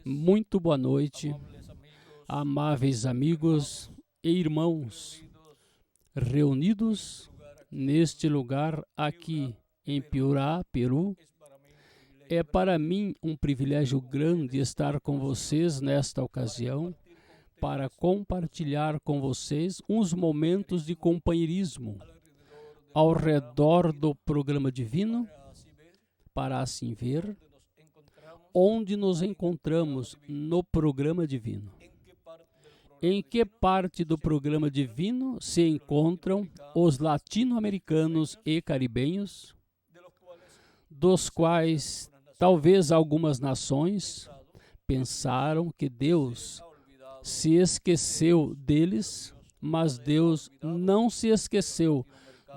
Muito boa noite, amáveis amigos e irmãos reunidos neste lugar aqui em Piura, Peru. É para mim um privilégio grande estar com vocês nesta ocasião para compartilhar com vocês uns momentos de companheirismo ao redor do programa divino, para assim ver onde nos encontramos no programa divino. Em que parte do programa divino se encontram os latino-americanos e caribenhos, dos quais talvez algumas nações pensaram que Deus se esqueceu deles, mas Deus não se esqueceu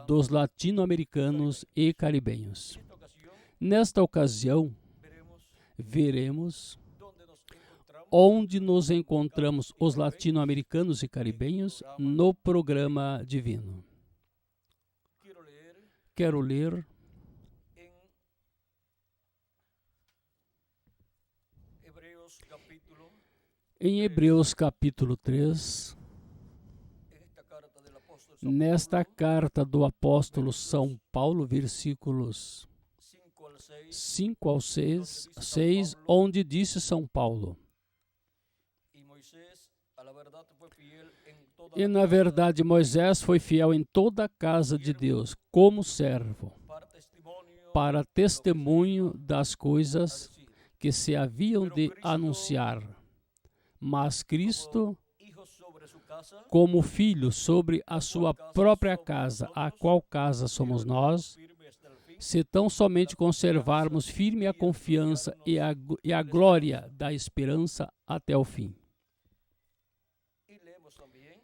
dos latino-americanos e caribenhos. Nesta ocasião, veremos onde nos encontramos os latino-americanos e caribenhos no programa divino. Quero ler em Hebreus capítulo 3, nesta carta do apóstolo São Paulo, versículos 5 ao 6, onde disse São Paulo: E na verdade Moisés foi fiel em toda a casa de Deus, como servo, para testemunho das coisas que se haviam de anunciar. Mas Cristo, como filho sobre a sua própria casa, a qual casa somos nós, se tão somente conservarmos firme a confiança e a glória da esperança até o fim.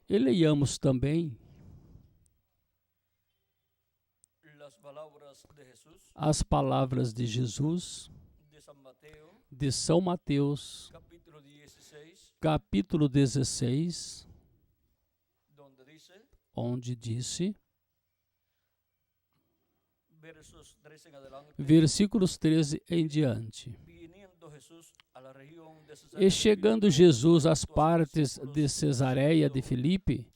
E leiamos também as palavras de Jesus, de São Mateus, capítulo 16, onde disse, versículos 13 em diante: E chegando Jesus às partes de Cesareia de Filipe,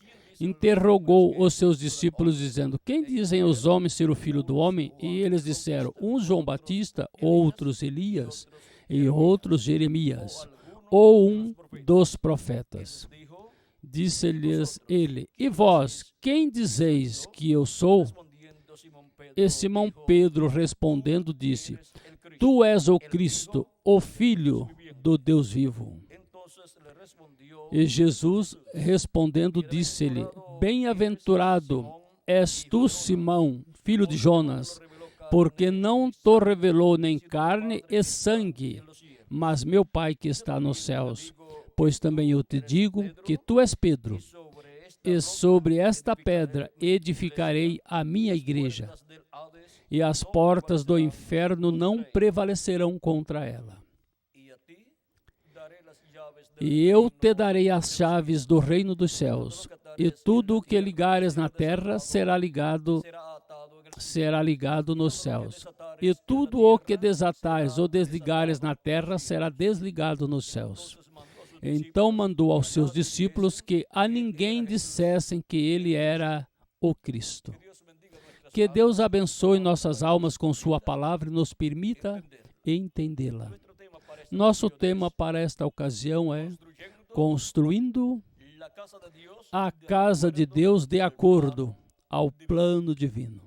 interrogou os seus discípulos, dizendo: Quem dizem os homens ser o Filho do Homem? E eles disseram: uns João Batista, outros Elias, e outros Jeremias, ou um dos profetas. Disse-lhes ele: E vós, quem dizeis que eu sou? E Simão Pedro respondendo disse: Tu és o Cristo, o Filho do Deus vivo. E Jesus respondendo disse-lhe: Bem-aventurado és tu, Simão, filho de Jonas, porque não te revelou nem carne e sangue, mas meu Pai que está nos céus. Pois também eu te digo que tu és Pedro, e sobre esta pedra edificarei a minha igreja, e as portas do inferno não prevalecerão contra ela. E eu te darei as chaves do reino dos céus, e tudo o que ligares na terra será ligado nos céus, e tudo o que desatares ou desligares na terra será desligado nos céus. Então mandou aos seus discípulos que a ninguém dissessem que ele era o Cristo. Que Deus abençoe nossas almas com sua palavra e nos permita entendê-la. Nosso tema para esta ocasião é Construindo a Casa de Deus de acordo ao plano divino.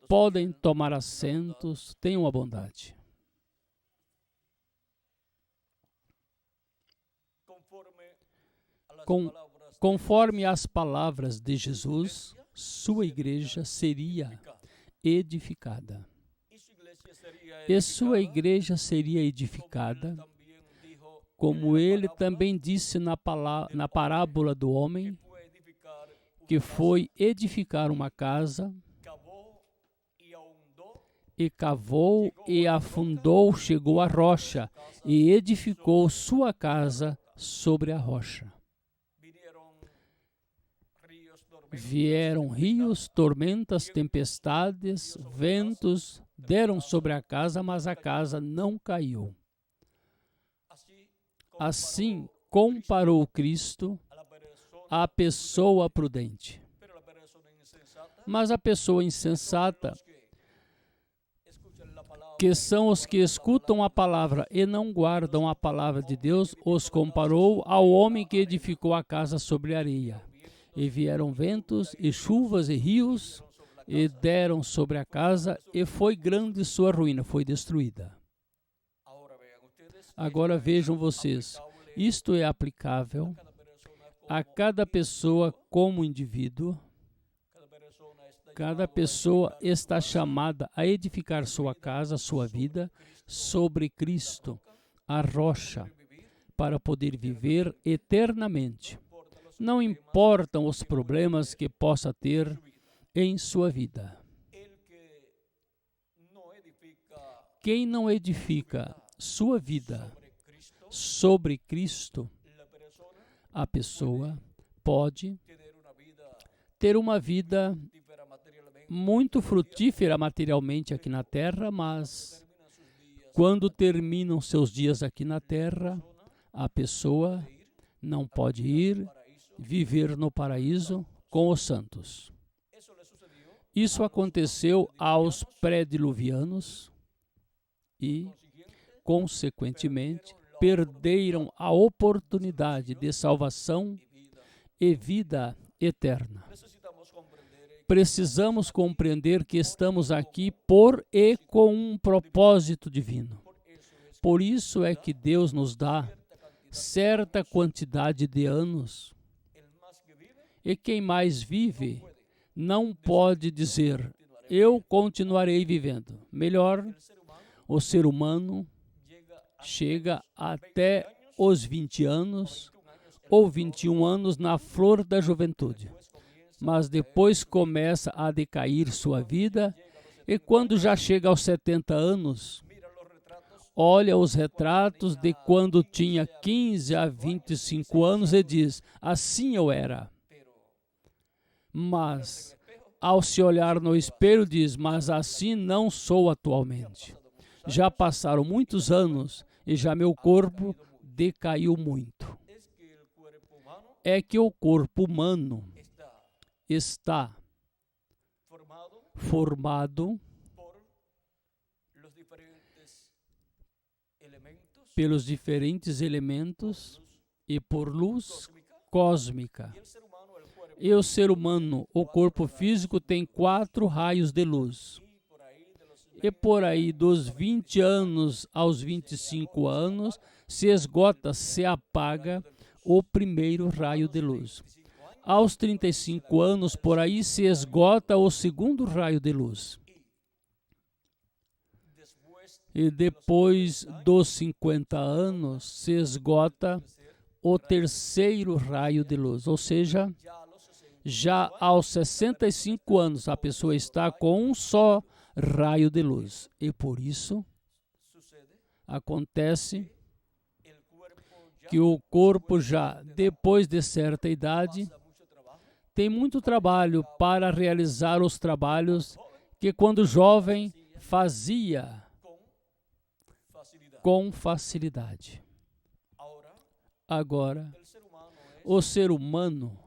Podem tomar assentos, tenham a bondade. Conforme as palavras de Jesus, sua igreja seria edificada. E sua igreja seria edificada, como ele também disse na parábola do homem, que foi edificar uma casa, e cavou e afundou, chegou à rocha, e edificou sua casa sobre a rocha. Vieram rios, tormentas, tempestades, ventos, deram sobre a casa, mas a casa não caiu, Assim comparou Cristo à pessoa prudente. Mas a pessoa insensata, que são os que escutam a palavra e não guardam a palavra de Deus, os comparou ao homem que edificou a casa sobre areia. E vieram ventos, e chuvas, e rios, e deram sobre a casa, e foi grande sua ruína, foi destruída. Agora vejam vocês, isto é aplicável a cada pessoa como indivíduo. Cada pessoa está chamada a edificar sua casa, sua vida, sobre Cristo, a rocha, para poder viver eternamente. Não importam os problemas que possa ter em sua vida. Quem não edifica sua vida sobre Cristo, a pessoa pode ter uma vida muito frutífera materialmente aqui na terra, mas quando terminam seus dias aqui na terra, a pessoa não pode ir viver no paraíso com os santos. Isso aconteceu aos pré-diluvianos e, consequentemente, perderam a oportunidade de salvação e vida eterna. Precisamos compreender que estamos aqui por e com um propósito divino. Por isso é que Deus nos dá certa quantidade de anos. E quem mais vive não pode dizer, eu continuarei vivendo. Melhor, o ser humano chega até os 20 anos ou 21 anos na flor da juventude. Mas depois começa a decair sua vida e quando já chega aos 70 anos, olha os retratos de quando tinha 15 a 25 anos e diz, assim eu era. Mas, ao se olhar no espelho, diz, mas assim não sou atualmente. Já passaram muitos anos e já meu corpo decaiu muito. É que o corpo humano está formado pelos diferentes elementos e por luz cósmica. E o ser humano, o corpo físico, tem 4 raios de luz. E por aí, dos 20 anos aos 25 anos, se esgota, se apaga o primeiro raio de luz. Aos 35 anos, por aí, se esgota o segundo raio de luz. E depois dos 50 anos, se esgota o terceiro raio de luz. Ou seja, já aos 65 anos, a pessoa está com um só raio de luz. E por isso, acontece que o corpo já, depois de certa idade, tem muito trabalho para realizar os trabalhos que quando jovem fazia com facilidade. Agora, o ser humano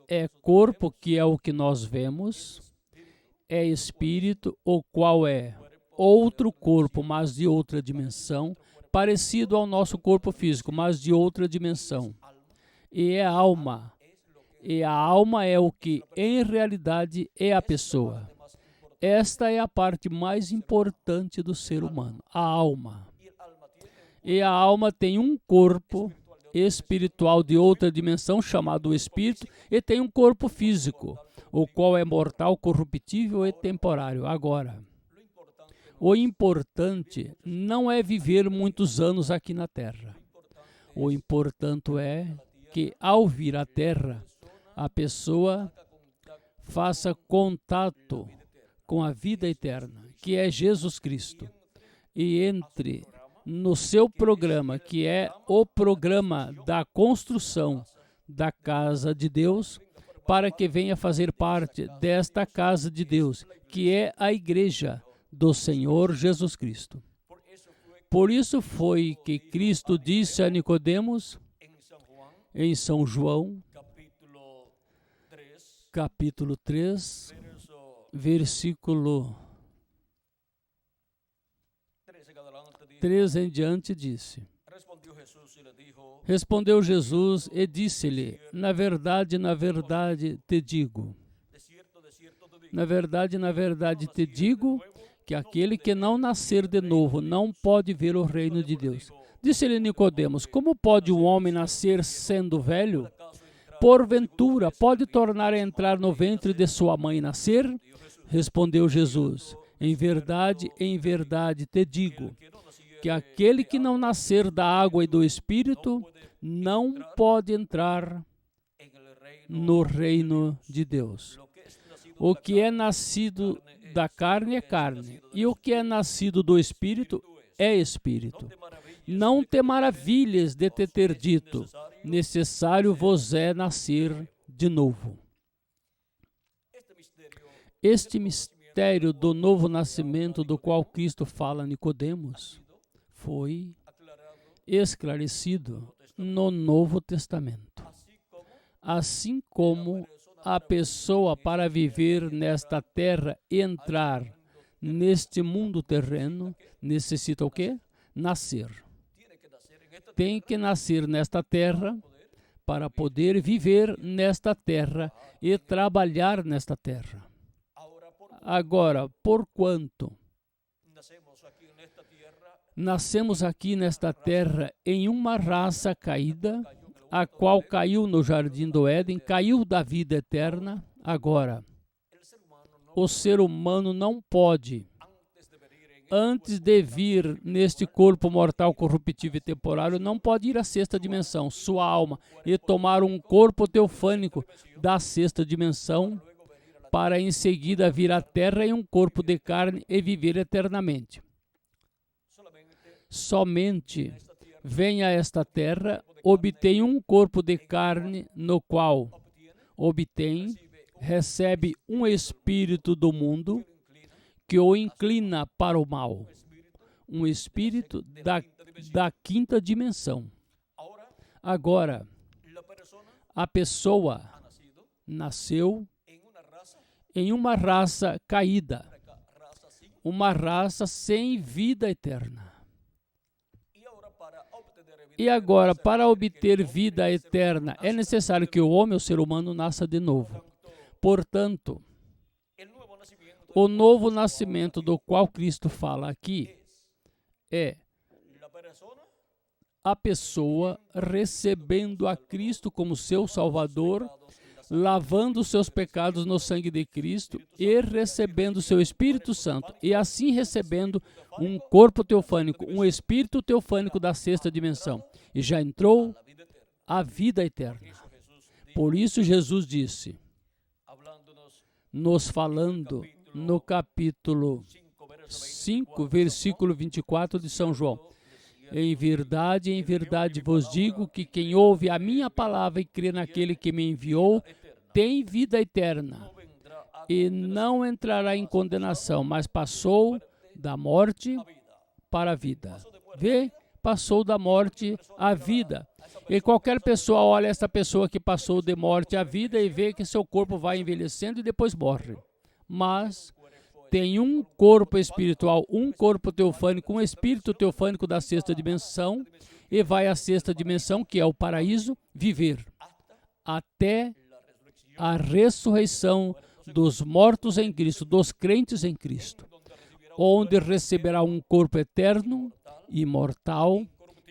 é corpo, que é o que nós vemos, é espírito, o qual é outro corpo, mas de outra dimensão, parecido ao nosso corpo físico, mas de outra dimensão. E é alma. E a alma é o que, em realidade, é a pessoa. Esta é a parte mais importante do ser humano, a alma. E a alma tem um corpo espiritual de outra dimensão, chamado espírito, e tem um corpo físico, o qual é mortal, corruptível e temporário. Agora, o importante não é viver muitos anos aqui na Terra. O importante é que, ao vir à Terra, a pessoa faça contato com a vida eterna, que é Jesus Cristo, e entre no seu programa, que é o programa da construção da casa de Deus, para que venha fazer parte desta casa de Deus, que é a igreja do Senhor Jesus Cristo. Por isso foi que Cristo disse a Nicodemos, em São João, capítulo 3, versículo 3 em diante, disse. Respondeu Jesus e disse-lhe, na verdade, te digo. Na verdade, te digo que aquele que não nascer de novo não pode ver o reino de Deus. Disse-lhe Nicodemos, como pode um homem nascer sendo velho? Porventura, pode tornar a entrar no ventre de sua mãe e nascer? Respondeu Jesus, em verdade, te digo, que aquele que não nascer da água e do Espírito não pode entrar no reino de Deus. O que é nascido da carne é carne, e o que é nascido do Espírito é Espírito. Não te maravilhes de te ter dito, necessário vos é nascer de novo. Este mistério do novo nascimento do qual Cristo fala a Nicodemos foi esclarecido no Novo Testamento. Assim como a pessoa, para viver nesta terra e entrar neste mundo terreno, necessita o quê? Nascer. Tem que nascer nesta terra para poder viver nesta terra e trabalhar nesta terra. Agora, porquanto nascemos aqui nesta terra em uma raça caída, a qual caiu no jardim do Éden, caiu da vida eterna. Agora, o ser humano não pode, antes de vir neste corpo mortal, corruptível e temporário, não pode ir à sexta dimensão, sua alma, e tomar um corpo teofânico da sexta dimensão, para em seguida vir à terra em um corpo de carne e viver eternamente. Somente vem a esta terra, obtém um corpo de carne, no qual recebe um espírito do mundo que o inclina para o mal, um espírito da quinta dimensão. Agora, a pessoa nasceu em uma raça caída, uma raça sem vida eterna. E agora, para obter vida eterna, é necessário que o homem, o ser humano, nasça de novo. Portanto, o novo nascimento do qual Cristo fala aqui é a pessoa recebendo a Cristo como seu Salvador, lavando seus pecados no sangue de Cristo e recebendo o seu Espírito Santo, e assim recebendo um corpo teofânico, um espírito teofânico da sexta dimensão, e já entrou a vida eterna. Por isso Jesus disse, nos falando no capítulo 5, versículo 24 de São João, em verdade vos digo que quem ouve a minha palavra e crê naquele que me enviou, tem vida eterna, e não entrará em condenação, mas passou da morte para a vida. Vê? Passou da morte à vida. E qualquer pessoa olha essa pessoa que passou de morte à vida e vê que seu corpo vai envelhecendo e depois morre. Mas tem um corpo espiritual, um corpo teofânico, um espírito teofânico da sexta dimensão, e vai à sexta dimensão, que é o paraíso, viver até a ressurreição dos mortos em Cristo, dos crentes em Cristo, onde receberá um corpo eterno, imortal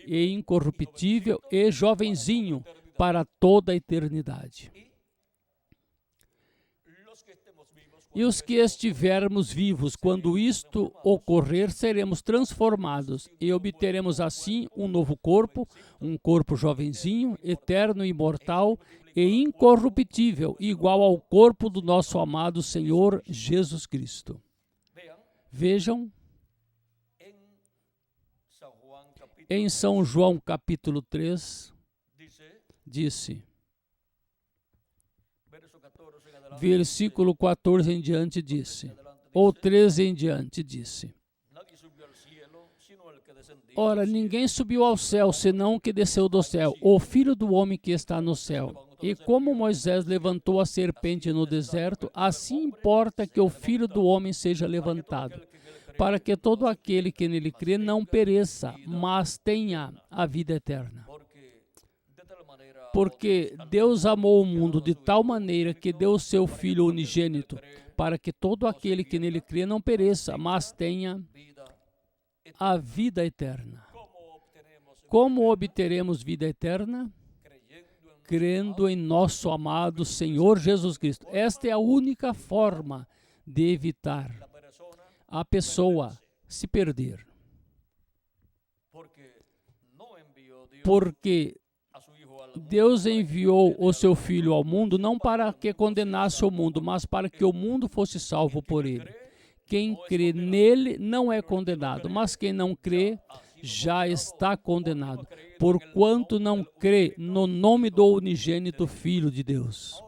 e incorruptível e jovenzinho para toda a eternidade. E os que estivermos vivos, quando isto ocorrer, seremos transformados e obteremos assim um novo corpo, um corpo jovenzinho, eterno, imortal e incorruptível, igual ao corpo do nosso amado Senhor Jesus Cristo. Vejam, em São João capítulo 3, disse, versículo 14 em diante disse, ou 13 em diante disse, Ora, ninguém subiu ao céu, senão o que desceu do céu, o Filho do Homem que está no céu. E como Moisés levantou a serpente no deserto, assim importa que o Filho do Homem seja levantado, para que todo aquele que nele crê não pereça, mas tenha a vida eterna. Porque Deus amou o mundo de tal maneira que deu o seu Filho unigênito, para que todo aquele que nele crê não pereça, mas tenha a vida eterna. Como obteremos vida eterna? Crendo em nosso amado Senhor Jesus Cristo. Esta é a única forma de evitar a pessoa se perder. Porque Deus enviou o seu Filho ao mundo não para que condenasse o mundo, mas para que o mundo fosse salvo por ele. Quem crê nele não é condenado, mas quem não crê já está condenado, porquanto não crê no nome do unigênito Filho de Deus.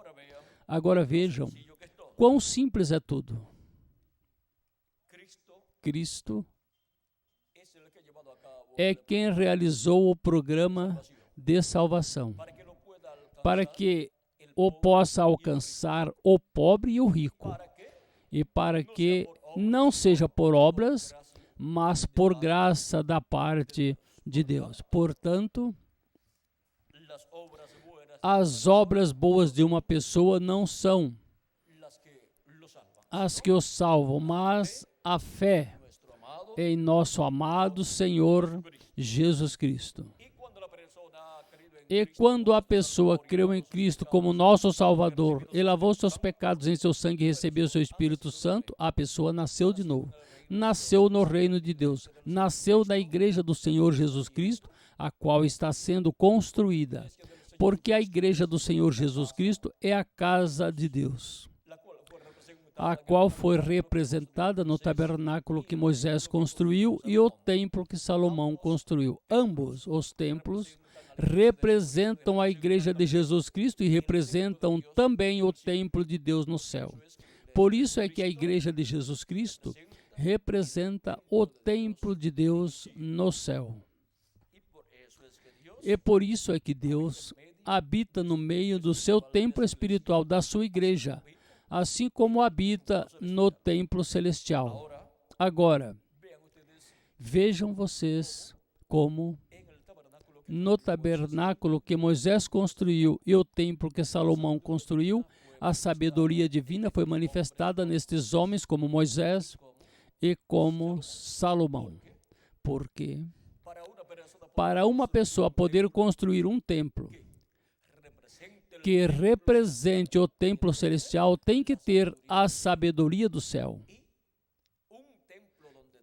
Agora vejam quão simples é tudo. Cristo é quem realizou o programa de salvação, para que o possa alcançar o pobre e o rico, e para que não seja por obras, mas por graça da parte de Deus. Portanto, as obras boas de uma pessoa não são as que o salvam, mas a fé em nosso amado Senhor Jesus Cristo. E quando a pessoa creu em Cristo como nosso Salvador e lavou seus pecados em seu sangue e recebeu seu Espírito Santo, a pessoa nasceu de novo. Nasceu no reino de Deus. Nasceu na igreja do Senhor Jesus Cristo, a qual está sendo construída. Porque a igreja do Senhor Jesus Cristo é a casa de Deus, a qual foi representada no tabernáculo que Moisés construiu e o templo que Salomão construiu. Ambos os templos representam a igreja de Jesus Cristo e representam também o templo de Deus no céu. Por isso é que a igreja de Jesus Cristo representa o templo de Deus no céu. E por isso é que Deus habita no meio do seu templo espiritual, da sua igreja, assim como habita no templo celestial. Agora, vejam vocês como no tabernáculo que Moisés construiu e o templo que Salomão construiu, a sabedoria divina foi manifestada nestes homens como Moisés e como Salomão. Porque para uma pessoa poder construir um templo que represente o templo celestial, tem que ter a sabedoria do céu.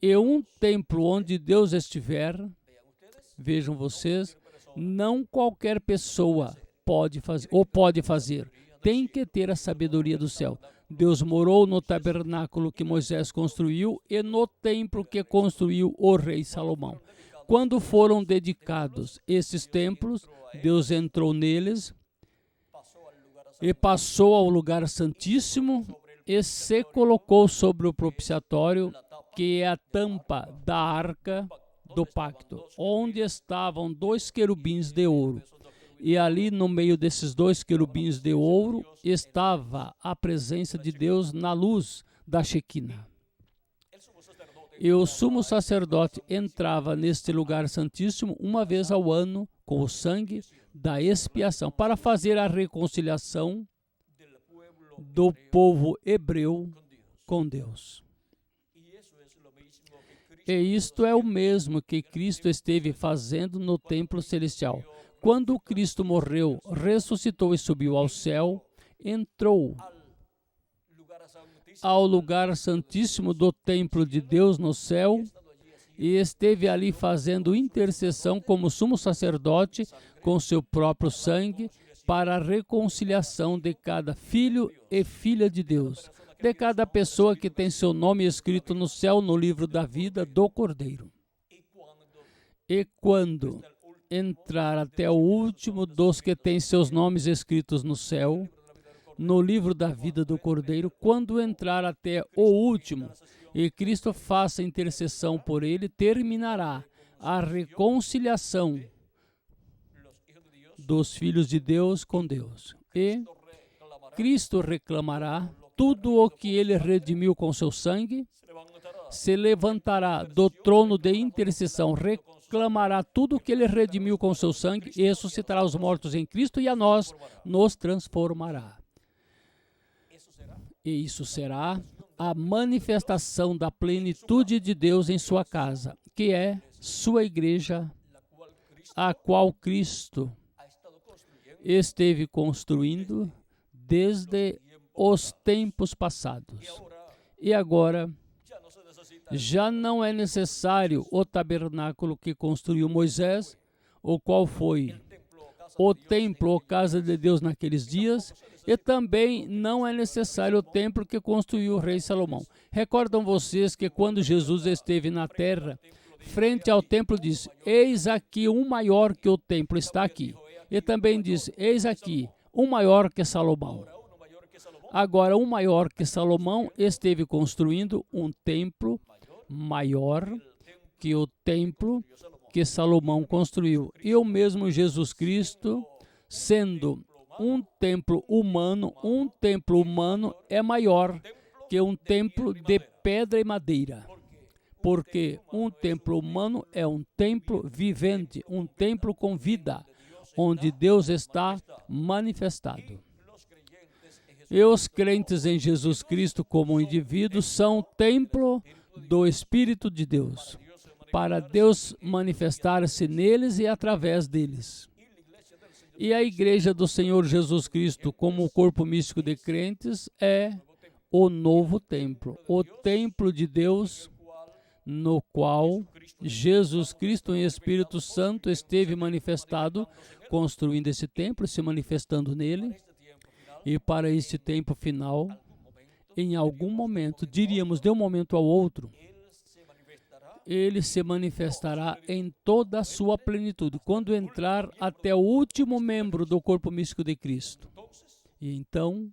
E um templo onde Deus estiver, vejam vocês, não qualquer pessoa pode fazer. Tem que ter a sabedoria do céu. Deus morou no tabernáculo que Moisés construiu e no templo que construiu o rei Salomão. Quando foram dedicados esses templos, Deus entrou neles e passou ao lugar santíssimo e se colocou sobre o propiciatório, que é a tampa da arca do pacto, onde estavam 2 querubins de ouro. E ali no meio desses 2 querubins de ouro estava a presença de Deus na luz da Shequina. E o sumo sacerdote entrava neste lugar santíssimo uma vez ao ano com o sangue da expiação, para fazer a reconciliação do povo hebreu com Deus. E isto é o mesmo que Cristo esteve fazendo no templo celestial. Quando Cristo morreu, ressuscitou e subiu ao céu, entrou ao lugar santíssimo do templo de Deus no céu e esteve ali fazendo intercessão como sumo sacerdote com seu próprio sangue para a reconciliação de cada filho e filha de Deus, de cada pessoa que tem seu nome escrito no céu no livro da vida do Cordeiro. E quando entrar até o último dos que têm seus nomes escritos no céu, no livro da vida do Cordeiro, quando entrar até o último, e Cristo faça intercessão por ele, terminará a reconciliação dos filhos de Deus com Deus. E Cristo reclamará tudo o que ele redimiu com seu sangue, se levantará do trono de intercessão, reclamará tudo o que ele redimiu com seu sangue e ressuscitará os mortos em Cristo e a nós nos transformará. E isso será a manifestação da plenitude de Deus em sua casa, que é sua igreja, a qual Cristo esteve construindo desde os tempos passados. E agora, já não é necessário o tabernáculo que construiu Moisés, o qual foi o templo ou casa de Deus naqueles dias, e também não é necessário o templo que construiu o rei Salomão. Recordam vocês que quando Jesus esteve na terra, frente ao templo disse, eis aqui um maior que o templo está aqui. E também disse, eis aqui um maior que Salomão. Agora, um maior que Salomão esteve construindo um templo maior que o templo que Salomão construiu. E o mesmo Jesus Cristo, sendo um templo humano é maior que um templo de pedra e madeira. Porque um templo humano é um templo vivente, um templo com vida, onde Deus está manifestado. E os crentes em Jesus Cristo como indivíduos são templo do Espírito de Deus, para Deus manifestar-se neles e através deles. E a igreja do Senhor Jesus Cristo, como o corpo místico de crentes, é o novo templo, o templo de Deus, no qual Jesus Cristo em Espírito Santo esteve manifestado, construindo esse templo, se manifestando nele. E para este tempo final, em algum momento, diríamos de um momento ao outro, ele se manifestará em toda a sua plenitude, quando entrar até o último membro do corpo místico de Cristo. E então,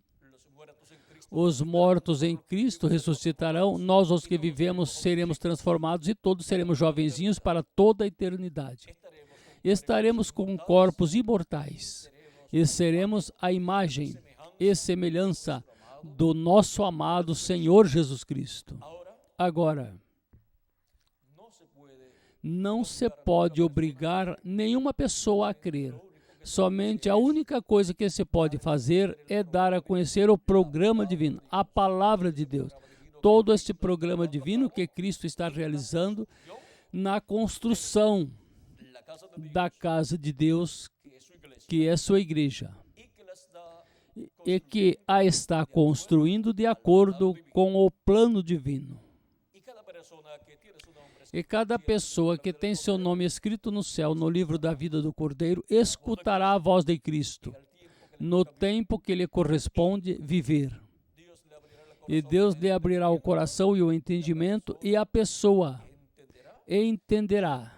os mortos em Cristo ressuscitarão, nós, os que vivemos, seremos transformados e todos seremos jovenzinhos para toda a eternidade. Estaremos com corpos imortais e seremos a imagem e semelhança do nosso amado Senhor Jesus Cristo. Agora, não se pode obrigar nenhuma pessoa a crer. Somente a única coisa que se pode fazer é dar a conhecer o programa divino, a palavra de Deus. Todo este programa divino que Cristo está realizando na construção da casa de Deus, que é sua igreja, e que a está construindo de acordo com o plano divino. E cada pessoa que tem seu nome escrito no céu, no livro da vida do Cordeiro, escutará a voz de Cristo, no tempo que lhe corresponde viver. E Deus lhe abrirá o coração e o entendimento, e a pessoa entenderá,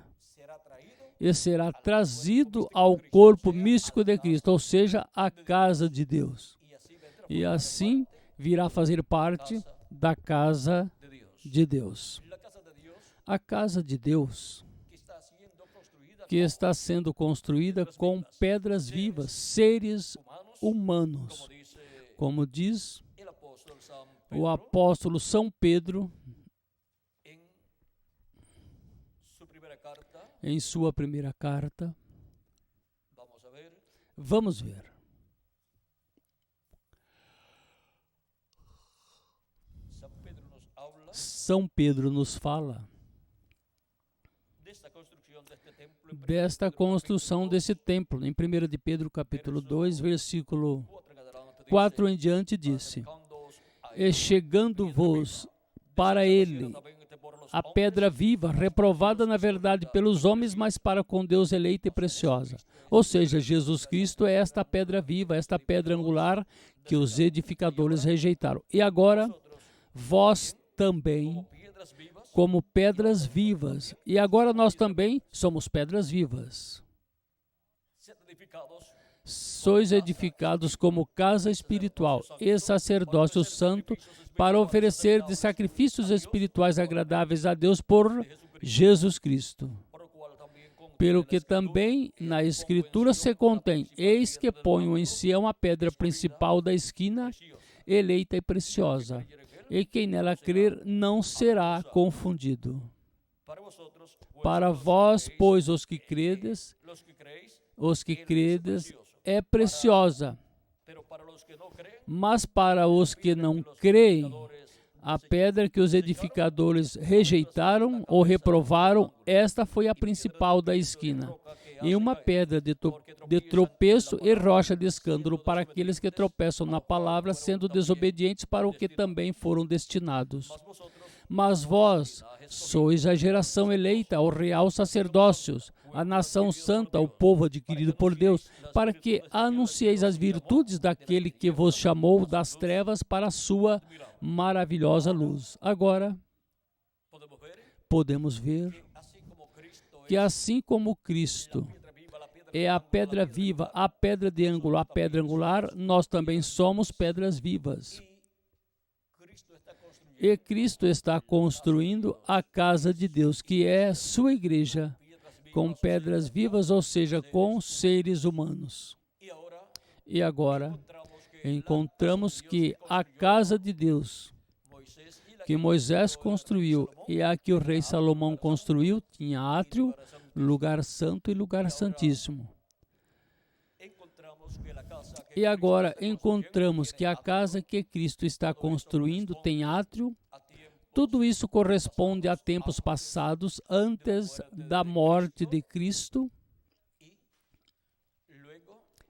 e será trazido ao corpo místico de Cristo, ou seja, à casa de Deus. E assim virá fazer parte da casa de Deus. A casa de Deus, que está sendo construída com pedras vivas, seres humanos. Como diz o apóstolo São Pedro, em sua primeira carta. Vamos ver. São Pedro nos fala desta construção desse templo. Em 1 de Pedro, capítulo 2, versículo 4 em diante, disse: E chegando-vos para ele a pedra viva, reprovada na verdade pelos homens, mas para com Deus eleita e preciosa. Ou seja, Jesus Cristo é esta pedra viva, esta pedra angular que os edificadores rejeitaram. E agora, vós também, como pedras vivas. E agora nós também somos pedras vivas. Sois edificados como casa espiritual e sacerdócio santo para oferecer de sacrifícios espirituais agradáveis a Deus por Jesus Cristo. Pelo que também na Escritura se contém: eis que ponho em Sião a pedra principal da esquina, eleita e preciosa, e quem nela crer não será confundido. Para vós, pois, os que credes, é preciosa. Mas para os que não creem, a pedra que os edificadores rejeitaram ou reprovaram, esta foi a principal da esquina, e uma pedra de tropeço e rocha de escândalo para aqueles que tropeçam na palavra, sendo desobedientes para o que também foram destinados. Mas vós sois a geração eleita, o real sacerdócio, a nação santa, o povo adquirido por Deus, para que anuncieis as virtudes daquele que vos chamou das trevas para a sua maravilhosa luz. Agora, podemos ver que assim como Cristo é a pedra viva, a pedra de ângulo, a pedra angular, nós também somos pedras vivas. E Cristo está construindo a casa de Deus, que é sua igreja, com pedras vivas, ou seja, com seres humanos. E agora, encontramos que a casa de Deus, que Moisés construiu e a que o rei Salomão construiu, tinha átrio, lugar santo e lugar santíssimo. E agora encontramos que a casa que Cristo está construindo tem átrio. Tudo isso corresponde a tempos passados, antes da morte de Cristo.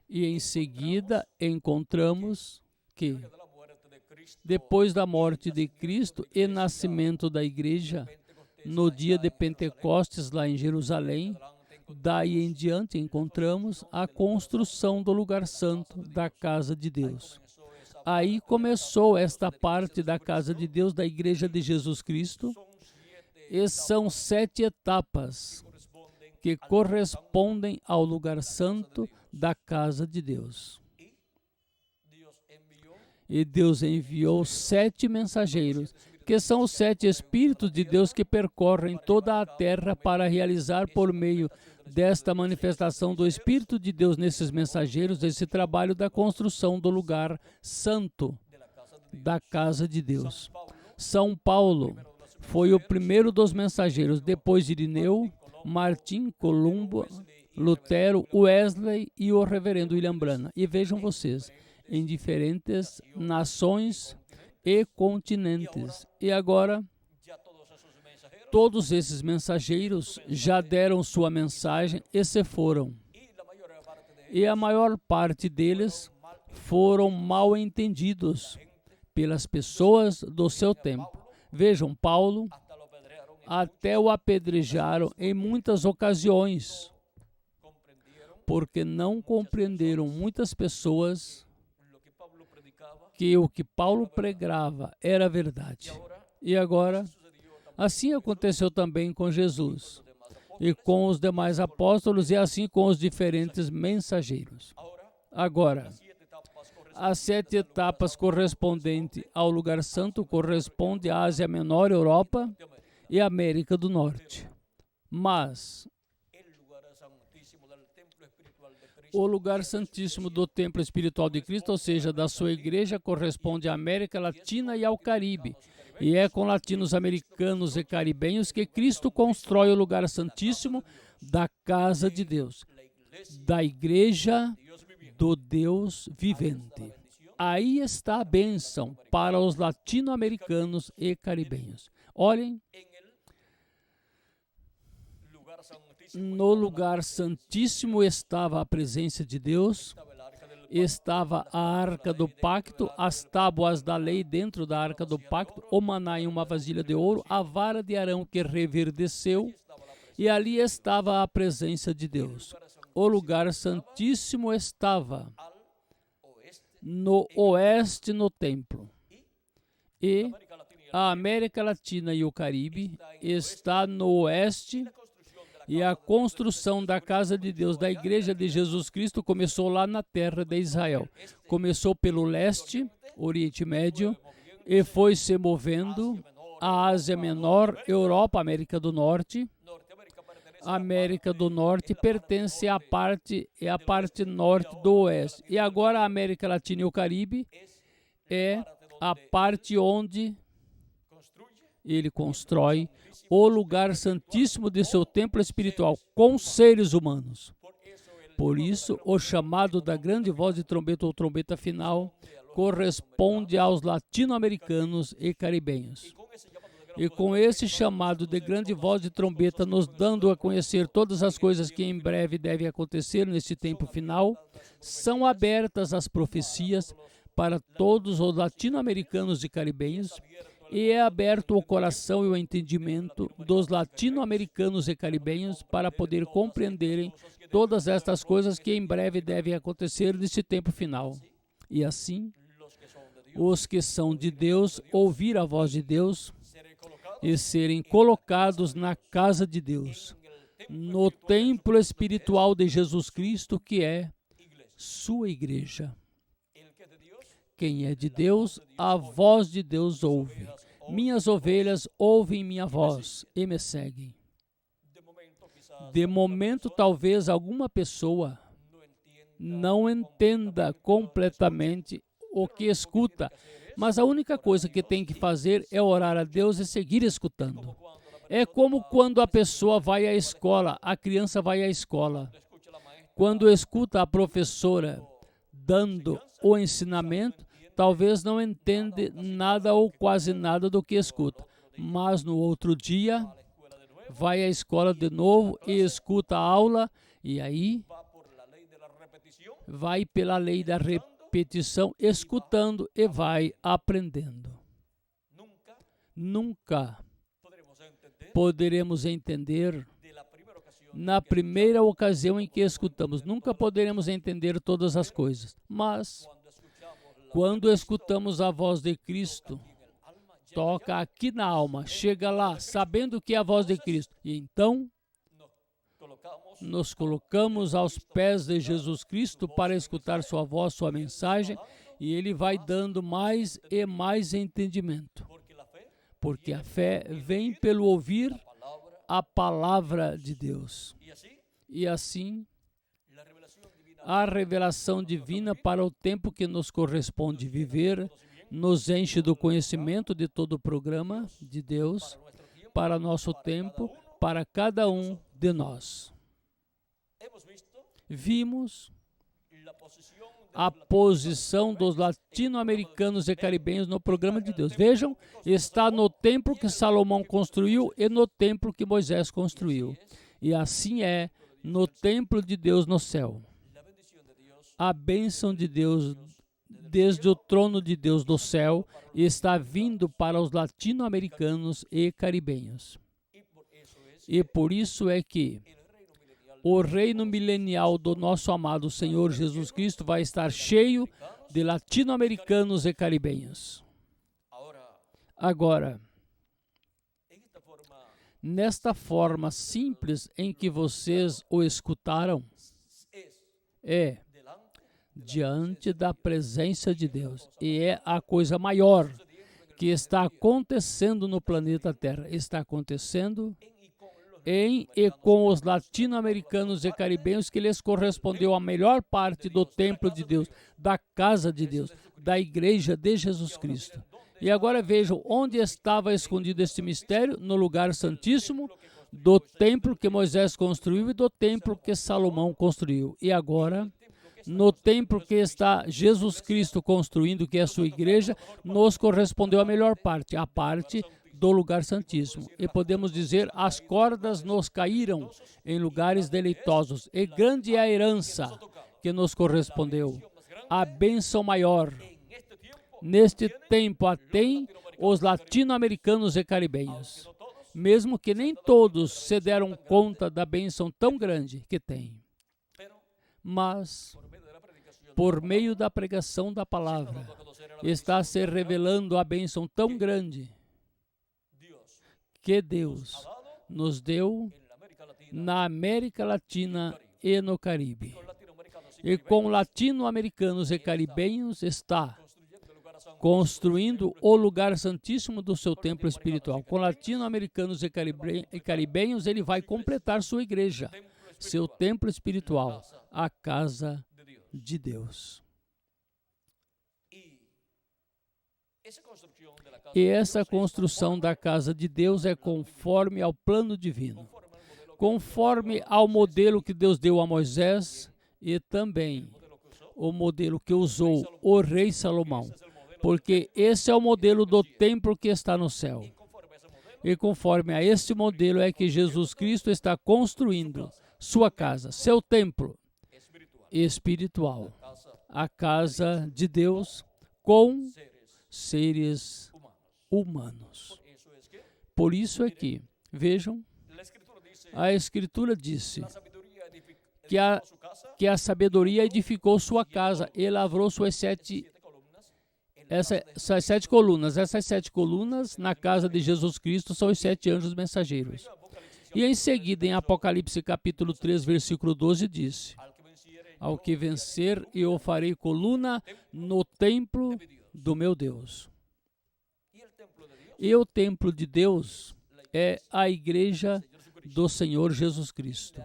E em seguida encontramos que, depois da morte de Cristo e nascimento da igreja, no dia de Pentecostes, lá em Jerusalém, daí em diante encontramos a construção do lugar santo da casa de Deus. Aí começou esta parte da casa de Deus, da igreja de Jesus Cristo, e são 7 etapas que correspondem ao lugar santo da casa de Deus. E Deus enviou 7 mensageiros, que são os 7 Espíritos de Deus que percorrem toda a terra para realizar por meio desta manifestação do Espírito de Deus nesses mensageiros, esse trabalho da construção do lugar santo da casa de Deus. São Paulo foi o primeiro dos mensageiros, depois de Irineu, Martim, Columbo, Lutero, Wesley e o reverendo William Branham. E vejam vocês, em diferentes nações e continentes. E agora, todos esses mensageiros já deram sua mensagem e se foram. E a maior parte deles foram mal entendidos pelas pessoas do seu tempo. Vejam, Paulo até o apedrejaram em muitas ocasiões, porque não compreenderam muitas pessoas que o que Paulo pregava era verdade. E agora, assim aconteceu também com Jesus, e com os demais apóstolos, e assim com os diferentes mensageiros. Agora, as 7 etapas correspondentes ao lugar santo correspondem à Ásia Menor, Europa e América do Norte. Mas o lugar santíssimo do templo espiritual de Cristo, ou seja, da sua igreja, corresponde à América Latina e ao Caribe. E é com latinos, americanos e caribenhos que Cristo constrói o lugar santíssimo da casa de Deus, da igreja do Deus vivente. Aí está a bênção para os latino-americanos e caribenhos. Olhem, no lugar santíssimo estava a presença de Deus, estava a arca do pacto, as tábuas da lei dentro da arca do pacto, o maná em uma vasilha de ouro, a vara de Arão que reverdeceu, e ali estava a presença de Deus. O lugar santíssimo estava no oeste no templo, e a América Latina e o Caribe está no oeste. E a construção da casa de Deus, da igreja de Jesus Cristo, começou lá na terra de Israel. Começou pelo leste, Oriente Médio, e foi se movendo à Ásia Menor, Europa, América do Norte, A América do Norte pertence à parte norte do oeste. E agora a América Latina e o Caribe é a parte onde ele constrói o lugar santíssimo de seu templo espiritual com seres humanos. Por isso, o chamado da grande voz de trombeta ou trombeta final corresponde aos latino-americanos e caribenhos. E com esse chamado de grande voz de trombeta, nos dando a conhecer todas as coisas que em breve devem acontecer neste tempo final, são abertas as profecias para todos os latino-americanos e caribenhos, e é aberto o coração e o entendimento dos latino-americanos e caribenhos para poder compreenderem todas estas coisas que em breve devem acontecer neste tempo final. E assim, os que são de Deus ouvir a voz de Deus e serem colocados na casa de Deus, no templo espiritual de Jesus Cristo, que é sua igreja. Quem é de Deus, a voz de Deus ouve. Minhas ovelhas ouvem minha voz e me seguem. De momento, talvez alguma pessoa não entenda completamente o que escuta, mas a única coisa que tem que fazer é orar a Deus e seguir escutando. É como quando a pessoa vai à escola, a criança vai à escola. Quando escuta a professora dando o ensinamento, talvez não entende nada ou quase nada do que escuta, mas no outro dia vai à escola de novo e escuta a aula, e aí vai pela lei da repetição, escutando e vai aprendendo. Nunca poderemos entender na primeira ocasião em que escutamos. Nunca poderemos entender todas as coisas, mas quando escutamos a voz de Cristo, toca aqui na alma, chega lá, sabendo que é a voz de Cristo. E então, nos colocamos aos pés de Jesus Cristo para escutar sua voz, sua mensagem, e Ele vai dando mais e mais entendimento. Porque a fé vem pelo ouvir a palavra de Deus. E assim, a revelação divina para o tempo que nos corresponde viver nos enche do conhecimento de todo o programa de Deus para nosso tempo, para cada um de nós. Vimos a posição dos latino-americanos e caribenhos no programa de Deus. Vejam, está no templo que Salomão construiu e no templo que Moisés construiu. E assim é no templo de Deus no céu. A bênção de Deus desde o trono de Deus do céu está vindo para os latino-americanos e caribenhos. E por isso é que o reino milenial do nosso amado Senhor Jesus Cristo vai estar cheio de latino-americanos e caribenhos. Agora, nesta forma simples em que vocês o escutaram, é diante da presença de Deus. E é a coisa maior que está acontecendo no planeta Terra. Está acontecendo em e com os latino-americanos e caribenhos, que lhes correspondeu a melhor parte do templo de Deus, da casa de Deus, da igreja de Jesus Cristo. E agora vejam onde estava escondido este mistério: no lugar santíssimo do templo que Moisés construiu e do templo que Salomão construiu. E agora, no templo que está Jesus Cristo construindo, que é a sua igreja, nos correspondeu a melhor parte, a parte do lugar santíssimo. E podemos dizer, as cordas nos caíram em lugares deleitosos, e grande é a herança que nos correspondeu, a bênção maior. Neste tempo a tem os latino-americanos e caribenhos, mesmo que nem todos se deram conta da bênção tão grande que tem. Mas, por meio da pregação da palavra, está se revelando a bênção tão grande que Deus nos deu na América Latina e no Caribe. E com latino-americanos e caribenhos está construindo o lugar santíssimo do seu templo espiritual. Com latino-americanos e caribenhos, ele vai completar sua igreja, seu templo espiritual, a casa de Deus. E essa construção da casa de Deus é conforme ao plano divino, conforme ao modelo que Deus deu a Moisés e também o modelo que usou o rei Salomão, porque esse é o modelo do templo que está no céu. E conforme a este modelo é que Jesus Cristo está construindo sua casa, seu templo espiritual, a casa de Deus com seres humanos. Por isso é que, vejam, a Escritura disse que a sabedoria edificou sua casa e lavrou suas sete colunas. Essas 7 colunas na casa de Jesus Cristo são os 7 anjos mensageiros. E em seguida, em Apocalipse capítulo 3, versículo 12, disse: ao que vencer, eu farei coluna no templo do meu Deus. E o templo de Deus é a igreja do Senhor Jesus Cristo.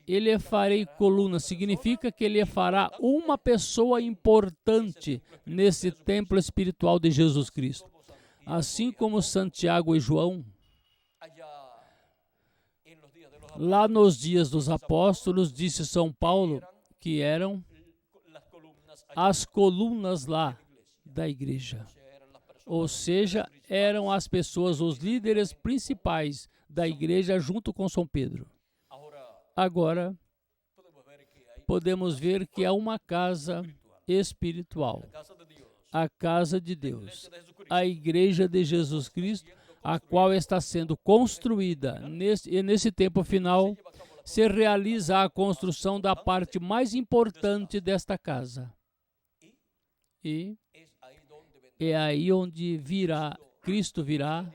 Ele farei coluna, significa que ele fará uma pessoa importante nesse templo espiritual de Jesus Cristo. Assim como Santiago e João, lá nos dias dos apóstolos, disse São Paulo, que eram as colunas lá da igreja. Ou seja, eram as pessoas, os líderes principais da igreja junto com São Pedro. Agora, podemos ver que há uma casa espiritual, a casa de Deus, a igreja de Jesus Cristo, a qual está sendo construída. Nesse tempo final, se realiza a construção da parte mais importante desta casa. E é aí onde Cristo virá,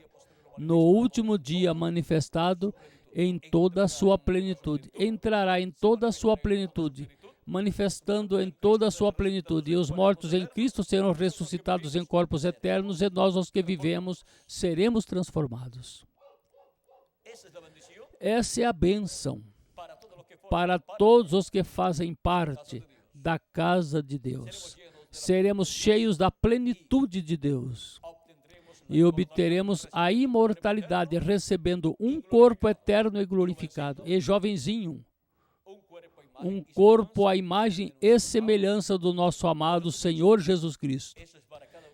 no último dia manifestado, em toda a sua plenitude. Entrará em toda a sua plenitude, manifestando em toda a sua plenitude. E os mortos em Cristo serão ressuscitados em corpos eternos, e nós, os que vivemos, seremos transformados. Essa é a bênção para todos os que fazem parte da casa de Deus. Seremos cheios da plenitude de Deus e obteremos a imortalidade, recebendo um corpo eterno e glorificado. E jovenzinho, um corpo à imagem e semelhança do nosso amado Senhor Jesus Cristo.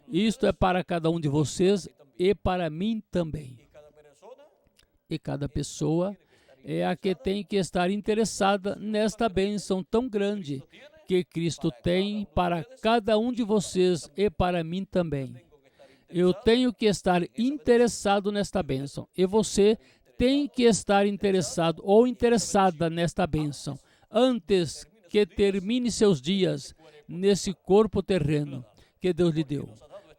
Isto é para cada um de vocês e para mim também. E cada pessoa é a que tem que estar interessada nesta bênção tão grande que Cristo tem para cada um de vocês e para mim também. Eu tenho que estar interessado nesta bênção. E você tem que estar interessado ou interessada nesta bênção antes que termine seus dias nesse corpo terreno que Deus lhe deu.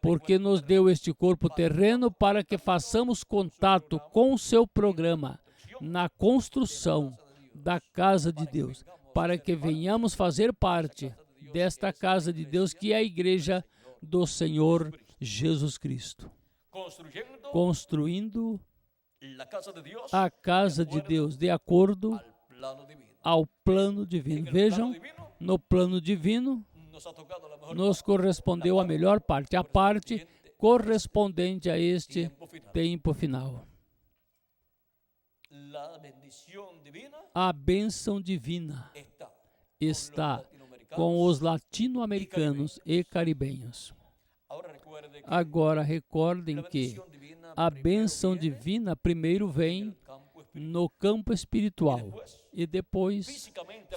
Porque nos deu este corpo terreno para que façamos contato com o seu programa na construção da casa de Deus, para que venhamos fazer parte desta casa de Deus, que é a igreja do Senhor Jesus Cristo, construindo a casa de Deus de acordo ao plano divino. Vejam, no plano divino nos correspondeu a melhor parte, a parte correspondente a este tempo final. A bênção divina está com os latino-americanos e caribenhos. Agora recordem que a bênção divina primeiro vem no campo espiritual e depois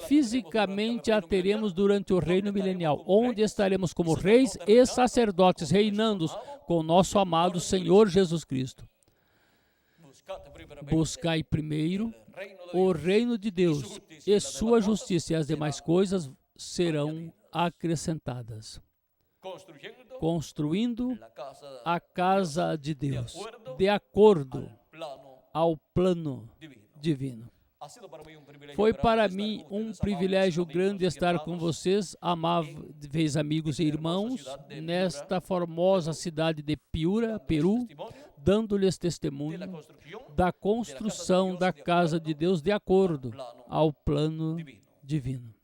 fisicamente a teremos durante o reino milenial, onde estaremos como reis e sacerdotes, reinando com nosso amado Senhor Jesus Cristo. Buscai primeiro o reino de Deus e sua justiça, e as demais coisas serão acrescentadas. Construindo a casa de Deus de acordo ao plano divino. Foi para mim um privilégio grande estar com vocês, amáveis amigos e irmãos, nesta formosa cidade de Piura, Peru, dando-lhes testemunho da construção da casa de Deus de acordo ao plano divino.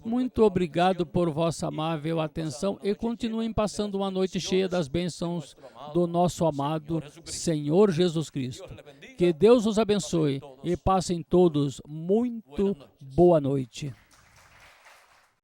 Muito obrigado por vossa amável atenção e continuem passando uma noite cheia das bênçãos do nosso amado Senhor Jesus Cristo. Que Deus os abençoe e passem todos muito boa noite.